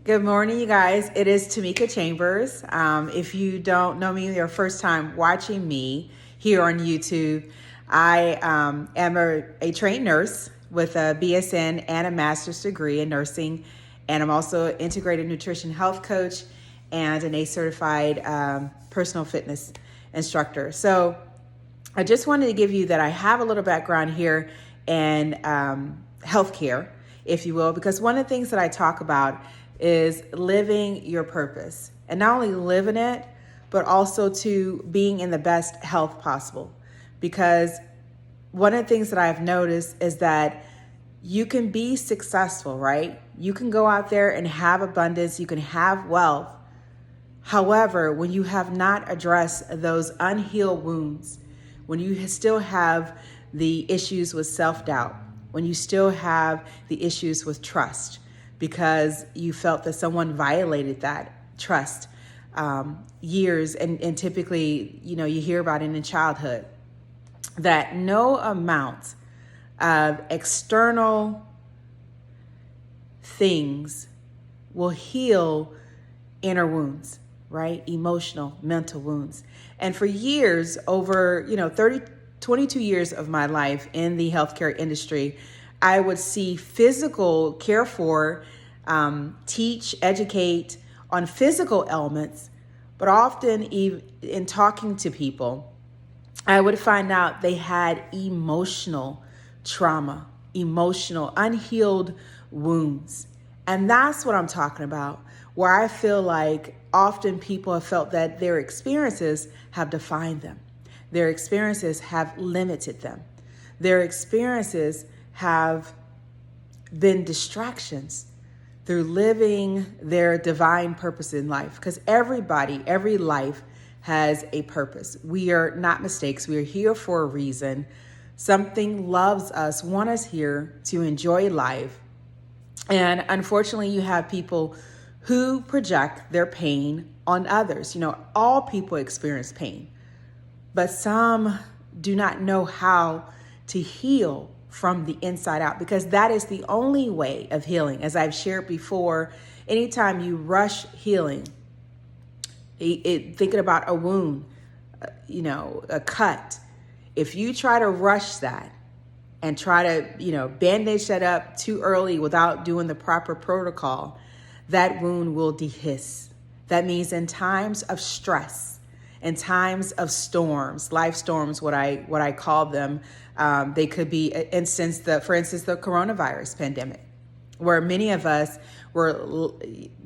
Good morning, you guys. It is Tamika Chambers. If you don't know me, your first time watching me here on YouTube, I am a trained nurse with a BSN and a master's degree in nursing, and I'm also an integrated nutrition health coach and an ACE certified personal fitness instructor. So I just wanted to give you that I have a little background here in healthcare, if you will, because one of the things that I talk about is living your purpose, and not only living it, but also to being in the best health possible. Because one of the things that I've noticed is that you can be successful, right? You can go out there and have abundance, you can have wealth. However, when you have not addressed those unhealed wounds, when you still have the issues with self-doubt, when you still have the issues with trust, because you felt that someone violated that trust years, and typically, you hear about it in childhood, that no amount of external things will heal inner wounds, right? Emotional, mental wounds. And for years, over 22 years of my life in the healthcare industry, I would see physical care for, teach, educate on physical ailments, but often in talking to people, I would find out they had emotional trauma, emotional unhealed wounds. And that's what I'm talking about, where I feel like often people have felt that their experiences have defined them. Their experiences have limited them. Their experiences have been distractions through living their divine purpose in life. Because every life has a purpose. We are not mistakes. We are here for a reason. Something loves us, want us here to enjoy life. And unfortunately, you have people who project their pain on others. All people experience pain, but some do not know how to heal from the inside out, because that is the only way of healing. As I've shared before, anytime you rush healing, thinking about a wound, a cut, if you try to rush that and try to, bandage that up too early without doing the proper protocol, that wound will dehiss. That means in times of stress, in times of storms, life storms, what I call them, they could be, for instance, the coronavirus pandemic, where many of us were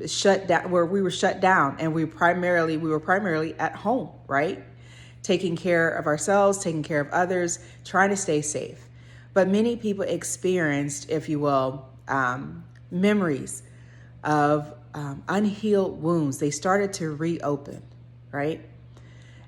shut down, where we were shut down, and we were primarily at home, right? Taking care of ourselves, taking care of others, trying to stay safe. But many people experienced, if you will, memories of unhealed wounds. They started to reopen, right?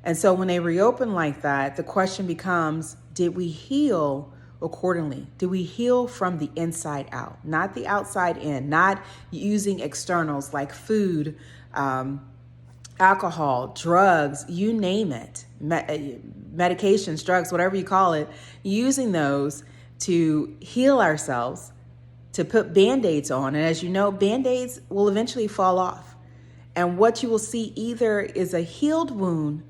And so when they reopen like that, the question becomes, did we heal accordingly? Did we heal from the inside out, not the outside in, not using externals like food, alcohol, drugs, you name it, medications, drugs, whatever you call it, using those to heal ourselves, to put Band-Aids on. And as you know, Band-Aids will eventually fall off. And what you will see either is a healed wound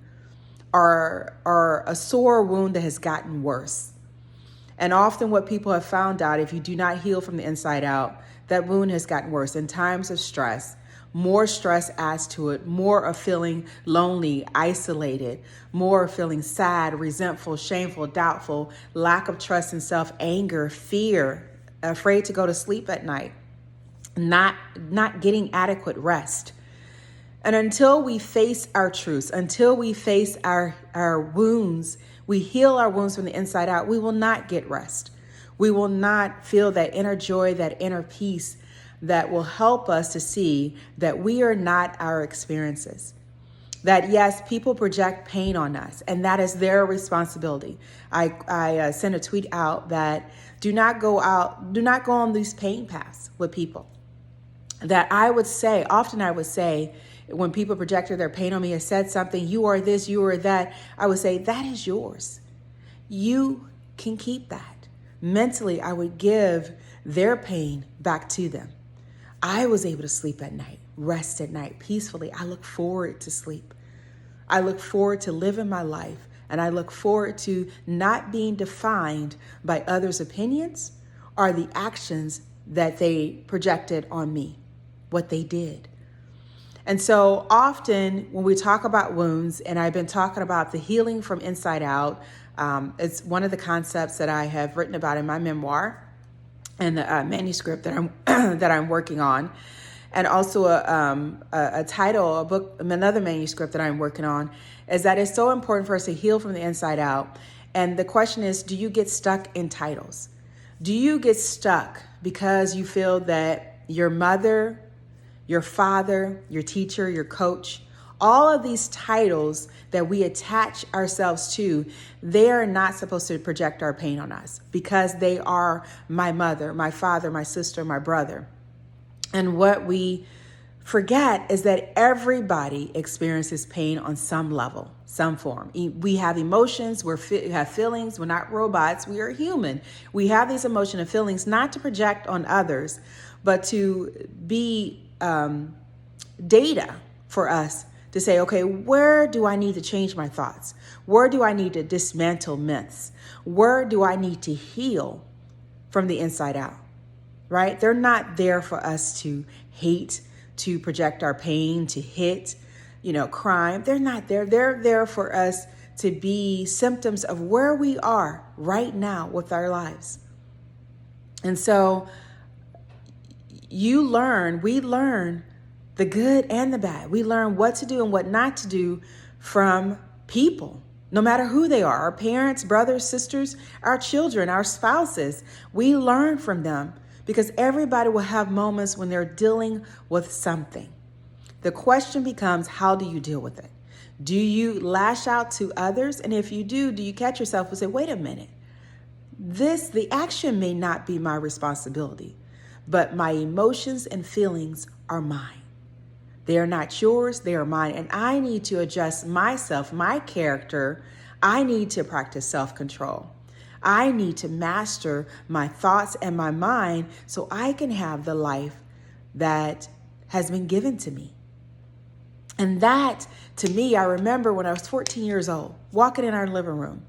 or a sore wound that has gotten worse. And often what people have found out, if you do not heal from the inside out, that wound has gotten worse. In times of stress, more stress adds to it, more of feeling lonely, isolated, more of feeling sad, resentful, shameful, doubtful, lack of trust in self, anger, fear, afraid to go to sleep at night, not getting adequate rest. And until we face our truths, until we face our wounds, we heal our wounds from the inside out, we will not get rest. We will not feel that inner joy, that inner peace that will help us to see that we are not our experiences. That yes, people project pain on us, and that is their responsibility. I sent a tweet out that do not go on these pain paths with people. That often I would say, when people projected their pain on me and said something, you are this, you are that, I would say, that is yours. You can keep that. Mentally, I would give their pain back to them. I was able to sleep at night, rest at night peacefully. I look forward to sleep. I look forward to living my life, and I look forward to not being defined by others' opinions or the actions that they projected on me, what they did. And so often when we talk about wounds, and I've been talking about the healing from inside out, it's one of the concepts that I have written about in my memoir and the manuscript that I'm that I'm working on, and also a title, a book, another manuscript that I'm working on, is that it's so important for us to heal from the inside out. And the question is, do you get stuck in titles? Do you get stuck because you feel that your mother, your father, your teacher, your coach, all of these titles that we attach ourselves to, they are not supposed to project our pain on us because they are my mother, my father, my sister, my brother. And what we forget is that everybody experiences pain on some level, some form. We have emotions, we have feelings. We're not robots, we are human. We have these emotions and feelings not to project on others, but to be data for us to say, okay, where do I need to change my thoughts? Where do I need to dismantle myths? Where do I need to heal from the inside out? Right? They're not there for us to hate, to project our pain, to hit, crime. They're not there. They're there for us to be symptoms of where we are right now with our lives. And so we learn the good and the bad. We learn what to do and what not to do from people, no matter who they are, our parents, brothers, sisters, our children, our spouses. We learn from them because everybody will have moments when they're dealing with something. The question becomes, how do you deal with it? Do you lash out to others? And if you do you catch yourself and say, wait a minute, the action may not be my responsibility, but my emotions and feelings are mine. They are not yours, they are mine. And I need to adjust myself, my character. I need to practice self-control. I need to master my thoughts and my mind so I can have the life that has been given to me. And that, to me, I remember when I was 14 years old, walking in our living room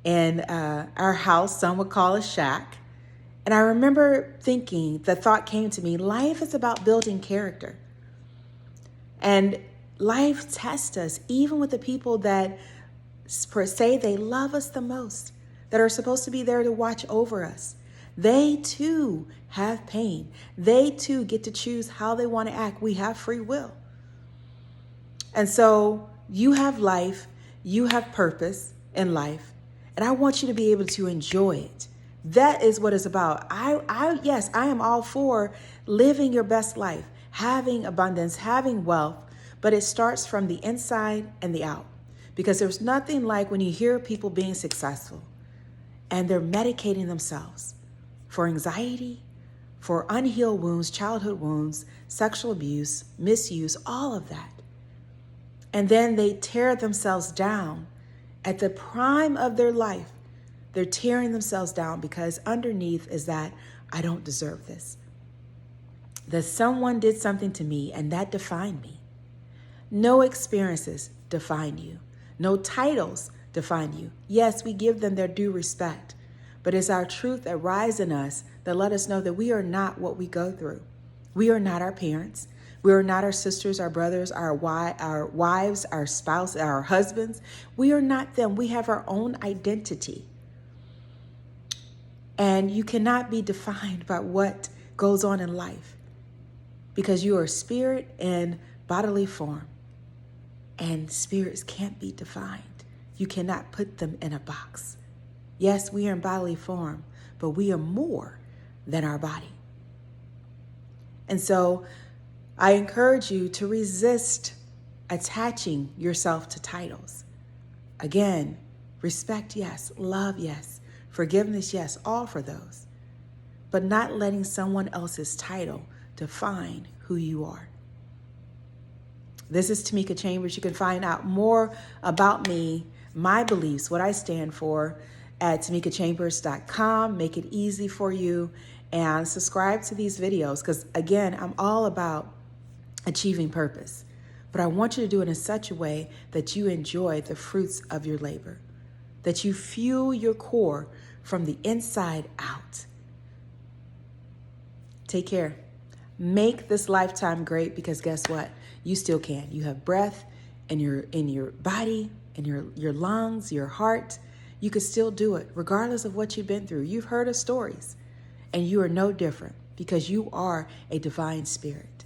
in our house, some would call a shack. And I remember thinking, the thought came to me, life is about building character. And life tests us, even with the people that per se they love us the most, that are supposed to be there to watch over us. They too have pain. They too get to choose how they want to act. We have free will. And so you have life, you have purpose in life, and I want you to be able to enjoy it. That is what it's about. Yes, I am all for living your best life, having abundance, having wealth, but it starts from the inside and the out. Because there's nothing like when you hear people being successful and they're medicating themselves for anxiety, for unhealed wounds, childhood wounds, sexual abuse, misuse, all of that. And then they tear themselves down at the prime of their life. They're tearing themselves down because underneath is that I don't deserve this. That someone did something to me and that defined me. No experiences define you. No titles define you. Yes, we give them their due respect, but it's our truth that rise in us that let us know that we are not what we go through. We are not our parents. We are not our sisters, our brothers, our wives, our spouse, our husbands. We are not them. We have our own identity. And you cannot be defined by what goes on in life because you are spirit in bodily form. And spirits can't be defined. You cannot put them in a box. Yes, we are in bodily form, but we are more than our body. And so I encourage you to resist attaching yourself to titles. Again, respect, yes. Love, yes. Forgiveness, yes. All for those. But not letting someone else's title define who you are. This is Tamika Chambers. You can find out more about me, my beliefs, what I stand for at tamikachambers.com. Make it easy for you. and subscribe to these videos, because again, I'm all about achieving purpose. But I want you to do it in such a way that you enjoy the fruits of your labor, that you fuel your core from the inside out. Take care. Make this lifetime great, because guess what? You still can. You have breath in your body, in your lungs, your heart. You can still do it regardless of what you've been through. You've heard of stories, and you are no different, because you are a divine spirit.